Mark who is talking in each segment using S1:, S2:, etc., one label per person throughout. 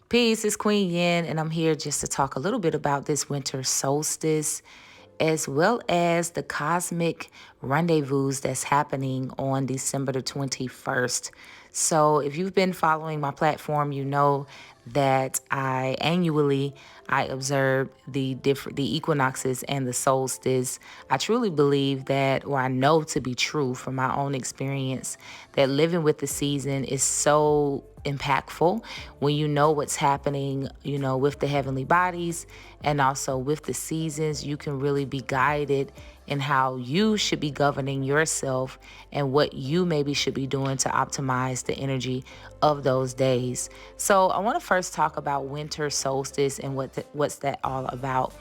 S1: Peace, it's Queen Yenn, and I'm here just to talk a little bit about this winter solstice as well as the cosmic rendezvous that's happening on December the 21st. So if you've been following my platform, you know that I observe the equinoxes and the solstice. I truly believe that, or I know to be true from my own experience, that living with the season is so impactful when you know what's happening, with the heavenly bodies and also with the seasons. You can really be guided in how you should be governing yourself and what you maybe should be doing to optimize the energy of those days. So I want to first talk about winter solstice and what's that all about.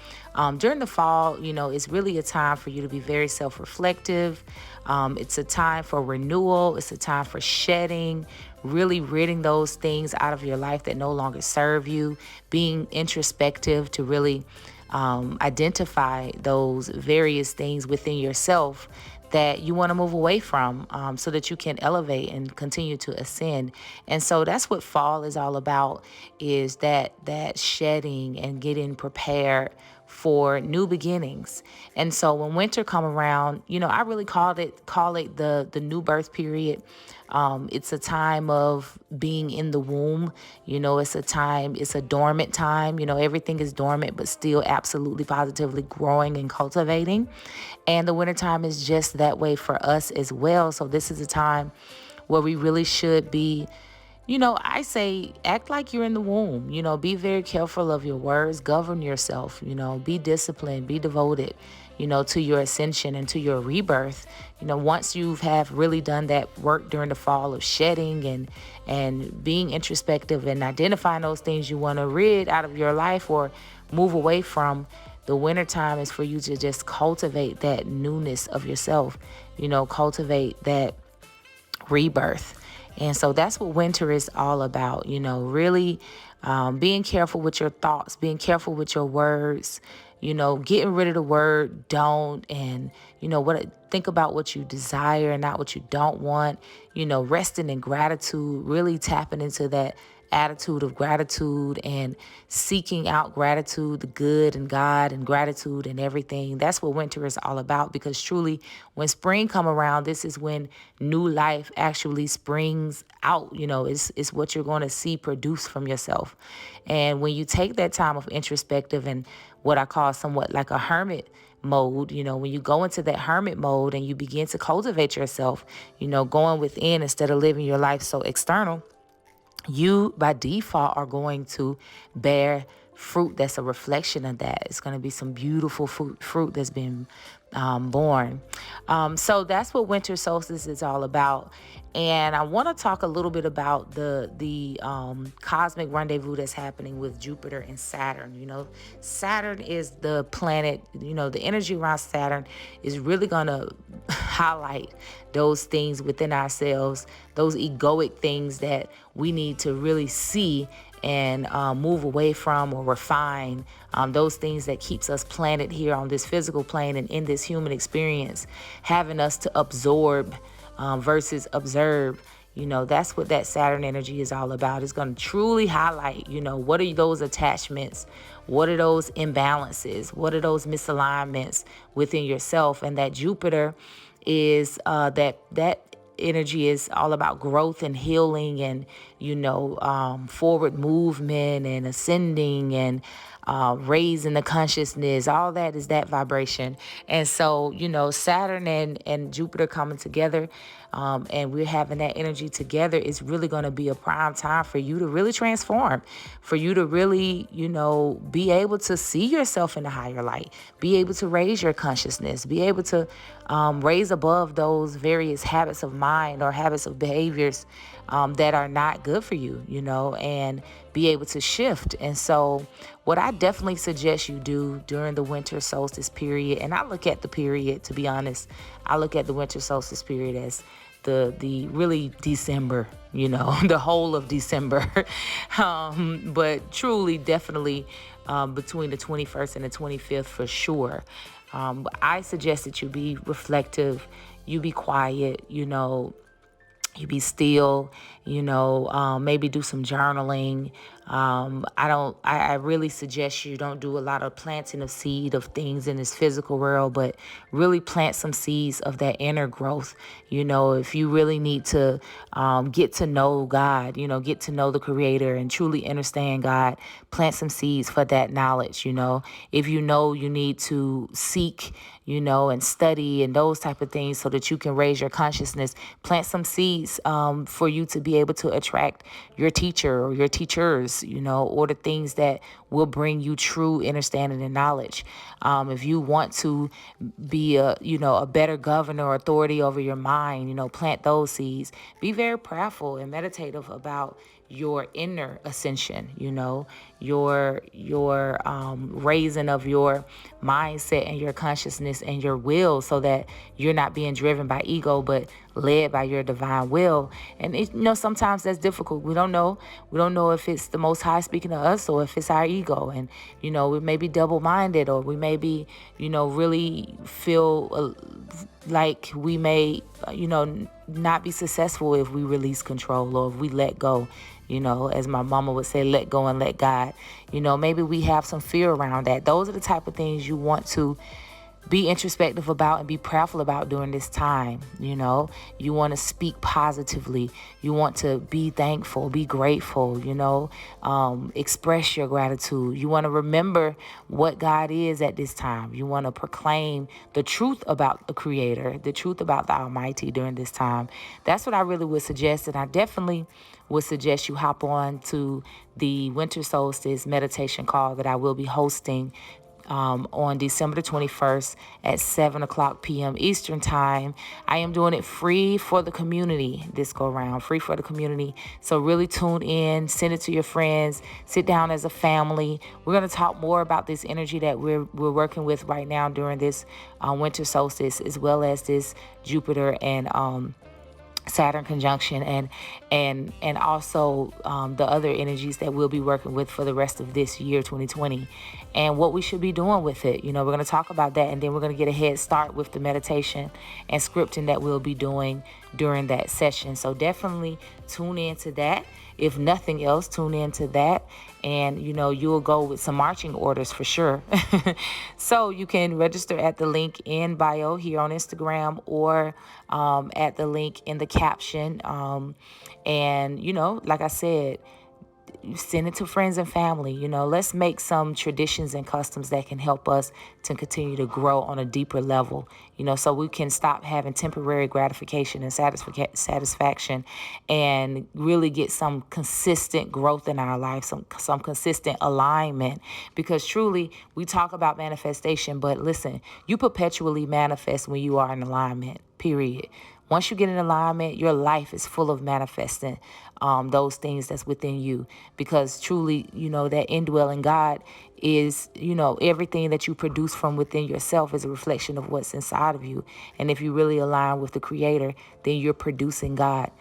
S1: During the fall, it's really a time for you to be very self-reflective. It's a time for renewal. It's a time for shedding, really ridding those things out of your life that no longer serve you, being introspective to really identify those various things within yourself that you want to move away from, so that you can elevate and continue to ascend. And so that's what fall is all about, is that shedding and getting prepared for new beginnings. And so when winter come around, I really call it the new birth period. It's a time of being in the womb. It's a dormant time. Everything is dormant, but still absolutely positively growing and cultivating. And the wintertime is just that way for us as well. So this is a time where we really should be, I say act like you're in the womb. Be very careful of your words, govern yourself, be disciplined, be devoted, to your ascension and to your rebirth. Once you have really done that work during the fall of shedding and being introspective and identifying those things you want to rid out of your life or move away from, the wintertime is for you to just cultivate that newness of yourself, cultivate that rebirth. And so that's what winter is all about, really being careful with your thoughts, being careful with your words, getting rid of the word don't, and, think about what you desire and not what you don't want, resting in gratitude, really tapping into that attitude of gratitude and seeking out gratitude, the good and God and gratitude and everything. That's what winter is all about, because truly when spring come around, this is when new life actually springs out. It's what you're going to see produced from yourself. And when you take that time of introspective and what I call somewhat like a hermit mode, when you go into that hermit mode and you begin to cultivate yourself, going within instead of living your life so external, you by default are going to bear fruit that's a reflection of that. It's going to be some beautiful fruit that's been born. So that's what winter solstice is all about. And I want to talk a little bit about the cosmic rendezvous that's happening with Jupiter and Saturn. Saturn is the planet, the energy around Saturn is really going to highlight those things within ourselves, those egoic things that we need to really see and move away from or refine, those things that keeps us planted here on this physical plane and in this human experience, having us to absorb versus observe. That's what that Saturn energy is all about. It's going to truly highlight, what are those attachments? What are those imbalances? What are those misalignments within yourself? And that Jupiter is that energy is all about growth and healing and, forward movement and ascending and raising the consciousness. All that is that vibration. And so, Saturn and Jupiter coming together, and we're having that energy together, is really going to be a prime time for you to really transform, for you to really, be able to see yourself in a higher light, be able to raise your consciousness, be able to raise above those various habits of mind or habits of behaviors that are not good for you, and be able to shift. And so what I definitely suggest you do during the winter solstice period, and I look at the period, to be honest, I look at the winter solstice period as the really December, the whole of December. But truly, definitely between the 21st and the 25th for sure. I suggest that you be reflective, you be quiet, you be still, maybe do some journaling, I really suggest you don't do a lot of planting of seed of things in this physical world, but really plant some seeds of that inner growth. If you really need to get to know God, get to know the Creator and truly understand God, plant some seeds for that knowledge. If you need to seek, and study and those type of things so that you can raise your consciousness, plant some seeds for you to be able to attract your teacher or your teachers, or the things that will bring you true understanding and knowledge. If you want to be a better governor or authority over your mind, plant those seeds. Be very prayerful and meditative about your inner ascension, your raising of your mindset and your consciousness and your will, so that you're not being driven by ego, but led by your divine will. And sometimes that's difficult. We don't know if it's the Most High speaking to us or if it's our ego. And we may be double-minded, or we may be really feel like we may not be successful if we release control or if we let go. As my mama would say, let go and let God. Maybe we have some fear around that. Those are the type of things you want to be introspective about and be prayerful about during this time. You want to speak positively. You want to be thankful, be grateful, express your gratitude. You want to remember what God is at this time. You want to proclaim the truth about the Creator, the truth about the Almighty during this time. That's what I really would suggest. And I definitely would suggest you hop on to the winter solstice meditation call that I will be hosting on December the 21st at 7 o'clock p.m. Eastern time. I am doing it free for the community this go round, free for the community. So really tune in, send it to your friends, sit down as a family. We're going to talk more about this energy that we're working with right now during this winter solstice, as well as this Jupiter and Saturn conjunction, and also the other energies that we'll be working with for the rest of this year, 2020, and what we should be doing with it. We're going to talk about that, and then we're going to get a head start with the meditation and scripting that we'll be doing during that session. So definitely tune into that. If nothing else, tune into that, and you'll go with some marching orders for sure. So you can register at the link in bio here on Instagram, or at the link in the caption. And like I said, send it to friends and family. Let's make some traditions and customs that can help us to continue to grow on a deeper level, so we can stop having temporary gratification and satisfaction, and really get some consistent growth in our life, some consistent alignment. Because truly, we talk about manifestation, but listen, you perpetually manifest when you are in alignment, period. Once you get in alignment, your life is full of manifesting those things that's within you. Because truly, that indwelling God is, everything that you produce from within yourself is a reflection of what's inside of you. And if you really align with the Creator, then you're producing God,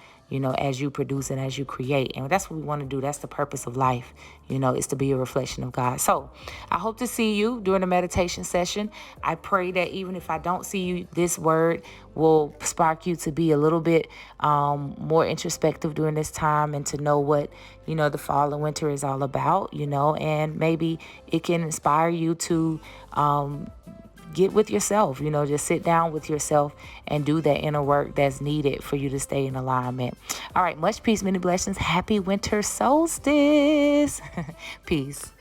S1: as you produce and as you create. And that's what we want to do. That's the purpose of life, is to be a reflection of God. So I hope to see you during the meditation session. I pray that even if I don't see you, this word will spark you to be a little bit more introspective during this time, and to know what, the fall and winter is all about, and maybe it can inspire you to get with yourself, just sit down with yourself and do that inner work that's needed for you to stay in alignment. All right, much peace, many blessings. Happy winter solstice. Peace.